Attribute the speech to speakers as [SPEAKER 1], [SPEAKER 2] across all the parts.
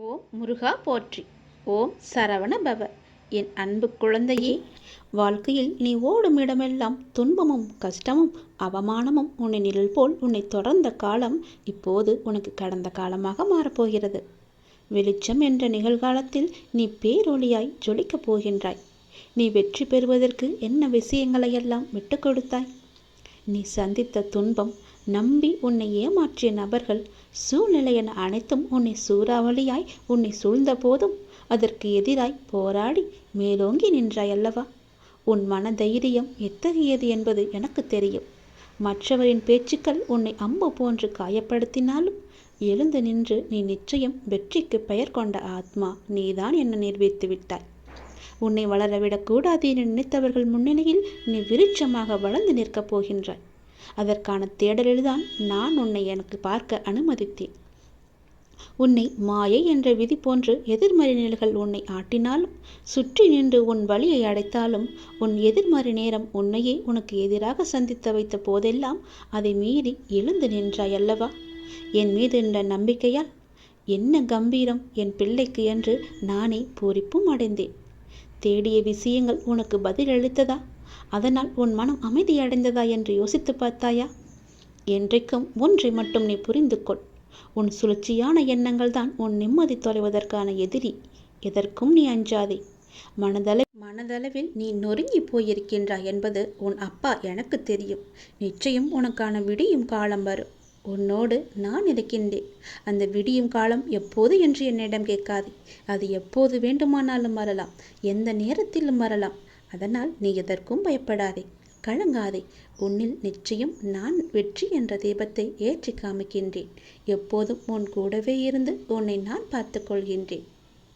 [SPEAKER 1] ஓம் முருகா போற்றி. ஓம் சரவண பவ. என் அன்பு குழந்தையே, வாழ்க்கையில் நீ ஓடும் இடமெல்லாம் துன்பமும் கஷ்டமும் அவமானமும் உன்னை நிழல் போல் உன்னை தொடர்ந்த காலம் இப்போது உனக்கு கடந்த காலமாக மாறப்போகிறது. வெளிச்சம் என்ற நிகழ்காலத்தில் நீ பேரொளியாய் ஜொலிக்கப் போகின்றாய். நீ வெற்றி பெறுவதற்கு என்ன விஷயங்களையெல்லாம் விட்டு கொடுத்தாய்? நீ சந்தித்த துன்பம், நம்பி உன்னை ஏமாற்றிய நபர்கள், சூழ்நிலை என அனைத்தும் உன்னை சூறாவளியாய் உன்னை சூழ்ந்த போதும் அதற்கு எதிராய் போராடி மேலோங்கி நின்றாய் அல்லவா? உன் மன தைரியம் எத்தகையது என்பது எனக்கு தெரியும். மற்றவரின் பேச்சுக்கள் உன்னை அம்பு போன்று காயப்படுத்தினாலும் எழுந்து நின்று நீ நிச்சயம் வெற்றிக்கு பெயர் கொண்ட ஆத்மா நீதான் என நிரூபித்து விட்டாய். உன்னை வளரவிடக்கூடாது என நினைத்தவர்கள் முன்னிலையில் நீ விருட்சமாக வளர்ந்து நிற்கப் போகின்றாய். அதற்கான தேடலில்தான் நான் உன்னை எனக்கு பார்க்க அனுமதித்தேன். உன்னை மாயை என்ற விதி போன்று எதிர்மறை நிலைகள் உன்னை ஆட்டினாலும், சுற்றி நின்று உன் வழியை அடைத்தாலும், உன் எதிர்மறை நேரம் உன்னையே உனக்கு எதிராக சந்தித்து வைத்த போதெல்லாம் அதை மீறி எழுந்து நின்றாய் அல்லவா? என் மீது என்ற நம்பிக்கையால் என்ன கம்பீரம் என் பிள்ளைக்கு என்று நானே பூரிப்பும் அடைந்தேன். தேடிய விஷயங்கள் உனக்கு பதிலளித்ததா? அதனால் உன் மனம் அமைதியடைந்ததா என்று யோசித்து பார்த்தாயா? என்றைக்கும் ஒன்றை மட்டும் நீ புரிந்து கொள். உன் சுழற்சியான எண்ணங்கள் தான் உன் நிம்மதி தொலைவதற்கான எதிரி. எதற்கும் நீ அஞ்சாதே. மனதளவில் நீ நொறுங்கி போயிருக்கின்றாய் என்பது உன் அப்பா எனக்கு தெரியும். நிச்சயம் உனக்கான விடியும் காலம் வரும். உன்னோடு நான் இருக்கின்றேன். அந்த விடியும் காலம் எப்போது என்று என்னிடம் கேட்காதே. அது எப்போது வேண்டுமானாலும் வரலாம், எந்த நேரத்திலும் வரலாம். அதனால் நீ எதற்கும் பயப்படாதே, கலங்காதே. உன்னில் நிச்சயம் நான் வெற்றி என்ற தீபத்தை ஏற்றி காமிக்கின்றேன். எப்போதும் உன் கூடவே இருந்து உன்னை நான் பார்த்து கொள்கின்றேன்.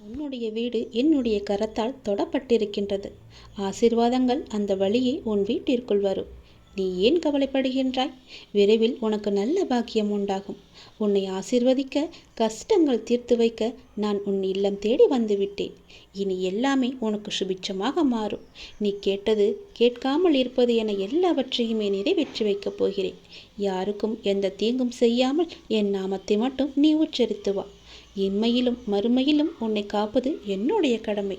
[SPEAKER 1] உன்னுடைய வீடு என்னுடைய கரத்தால் தொடப்பட்டிருக்கின்றது. ஆசீர்வாதங்கள் அந்த வழியே உன் வீட்டிற்குள் வரும். நீ ஏன் கவலைப்படுகின்றாய்? விரைவில் உனக்கு நல்ல பாக்கியம் உண்டாகும். உன்னை ஆசீர்வதிக்க, கஷ்டங்கள் தீர்த்து வைக்க நான் உன் இல்லம் தேடி வந்துவிட்டேன். இனி எல்லாமே உனக்கு சுபிட்சமாக மாறும். நீ கேட்டது, கேட்காமல் இருப்பது என எல்லாவற்றையுமே நிறைவேற்றி வைக்கப் போகிறேன். யாருக்கும் எந்த தீங்கும் செய்யாமல் என் நாமத்தை மட்டும் நீ உச்சரித்து வா. இம்மையிலும் மறுமையிலும் உன்னை காப்பது என்னுடைய கடமை.